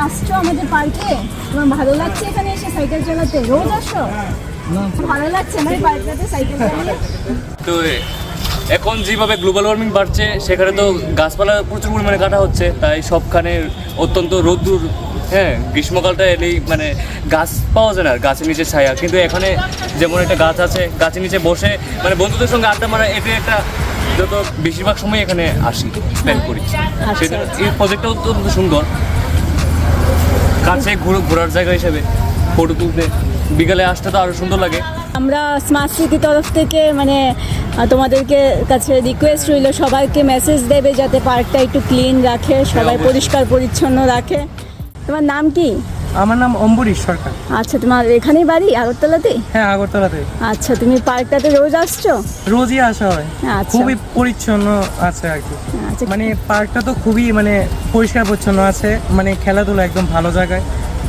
আসছো আমাদের পার্কে? তোমার ভালো লাগছে এখানে এসে সাইকেল চালাতে? রোজ আসো? ভালো লাগছে না এই পার্কটাতে সাইকেল চালিয়ে? তো এখন যেভাবে গ্লোবাল ওয়ার্মিং বাড়ছে সেখানে তো গাছপালা প্রচুর পরিমাণে কাটা হচ্ছে, তাই সবখানে অত্যন্ত রোদ্দুর। হ্যাঁ, গ্রীষ্মকালটা এলেই মানে গাছ পাওয়া যায় না, গাছের নিচে ছায়া। কিন্তু এখানে যেমন একটা গাছ আছে, গাছের নিচে বসে মানে বন্ধুদের সঙ্গে আড্ডা মারা, এটা একটা যত বেশিরভাগ সময় এখানে আসি, স্পেন্ড করি। সেটা এই প্রজেক্টটা অত্যন্ত সুন্দর, কাছে ঘোরার জায়গা হিসেবে ফটো তুলতে বিকালে আসতে তো আরও সুন্দর লাগে। আমরা স্মার্ট সিটি তরফ থেকে মানে তোমাদেরকে কাছে রিকোয়েস্ট রইল, সবাইকে মেসেজ দেবে যাতে পার্কটা একটু ক্লিন রাখে, সবাই পরিষ্কার পরিচ্ছন্ন রাখে। তোমার নাম কি? আমার নাম অম্বরীশ সরকার। আচ্ছা, তোমার এখানেই বাড়ি আগরতলাতে? হ্যাঁ, আগরতলাতে। আচ্ছা, তুমি পার্কটাতে রোজ আসছো? রোজই আসা হয়। আচ্ছা। খুবই পরিচ্ছন্ন আছে আর কি। আচ্ছা। মানে পার্কটা তো খুবই মানে পরিষ্কার পরিচ্ছন্ন আছে, মানে খেলাধুলা একদম ভালো জায়গায়,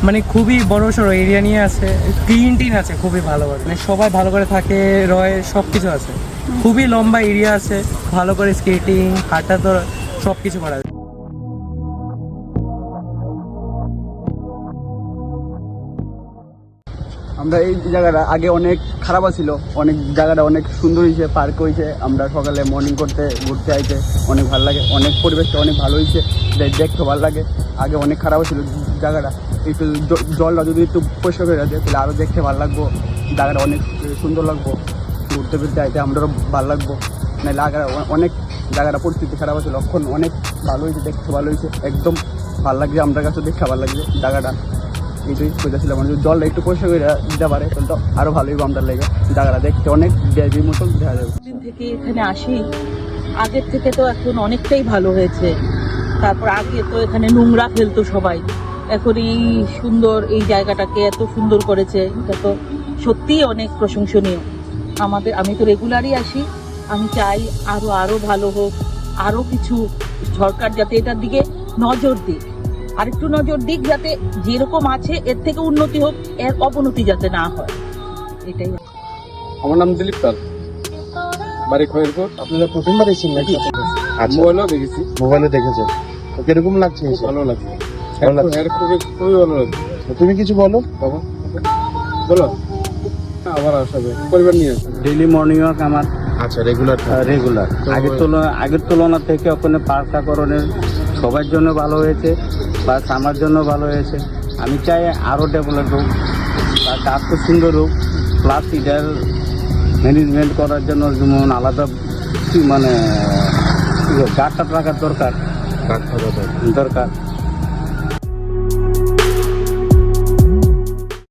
মানে খুবই বড় সড়ো এরিয়া নিয়ে আছে, ক্লিন টিন আছে খুবই ভালোভাবে, মানে সবাই ভালো করে থাকে, রয়ে সব কিছু আছে, খুবই লম্বা এরিয়া আছে, ভালো করে স্কেটিং হাঁটা তো সব কিছু করা যায়। আমরা এই জায়গাটা আগে অনেক খারাপ ছিল, অনেক জায়গাটা অনেক সুন্দর হয়েছে, পার্ক হয়েছে। আমরা সকালে মর্নিং করতে ঘুরতে আইতে অনেক ভালো লাগে, অনেক পরিবেশটা অনেক ভালো হয়েছে, দেখতে ভালো লাগে। আগে অনেক খারাপ ছিল জায়গাটা, একটু জলটা যদি একটু পরিষ্কার হয়ে যাচ্ছে তাহলে আরও দেখতে ভালো লাগবো, জায়গাটা অনেক সুন্দর লাগবো, ঘুরতে ফিরতে আইতে আমাদেরও ভালো লাগবো। নাহলে আগে অনেক জায়গাটা পরিস্থিতি খারাপ ছিল, এখন অনেক ভালো হয়েছে, দেখতে ভালো হয়েছে, একদম ভালো লাগছে, আমার কাছে দেখতে ভালো লাগছে জায়গাটা। এইটাই বুঝেছিলাম, মানে জলটা একটু পরিষ্কার করে দিতে পারে তাহলে তো আরও ভালো হইব, আমাদের লেগে জায়গাটা দেখতে অনেক ভিআইপির মতন দেখা যাবে। দিন থেকে এখানে আসি, আগের থেকে তো এখন অনেকটাই ভালো হয়েছে। তারপর আগে তো এখানে নোংরা ফেলতো সবাই, এখন এই সুন্দর এই জায়গাটাকে এত সুন্দর করেছে, এটা তো সত্যিই অনেক প্রশংসনীয়। আমি তো রেগুলারই আসি, আমি চাই আরো ভালো হোক, আরো কিছু সরকার যাতে এটার দিকে নজর দিক, আরেকটু নজর দিক, যাতে যেরকম আছে এর থেকে উন্নতি হোক, এর অবনতি যাতে না হয়, এটাই। আমার নাম দিলীপ পাল, বাড়ি খয়েরপুর। আপনারা প্রথমবার এসেছেন নাকি? আচ্ছা, মোবাইলেও দেখেছি। মোবাইলে দেখেছেন, তো কিরকম লাগছে? খুব ভালো লাগছে, ভালো লাগছে। খুবই ভালো লাগছে। তো তুমি কিছু বলো বাবা বলো। আবার আসবে, পরিবার নিয়ে আসবে। ডেইলি মর্নিং ওয়াক আমার আচ্ছা, রেগুলার রেগুলার। আগের তুলনা থেকে ওখানে পার্কটাকরণের সবার জন্য ভালো হয়েছে, প্লাস আমার জন্য ভালো হয়েছে। আমি চাই আরও ডেভেলপ হোক, বা কাজ তো সুন্দর হোক, প্লাস এটার ম্যানেজমেন্ট করার জন্য যেমন আলাদা মানে গার্ডটা রাখার দরকার।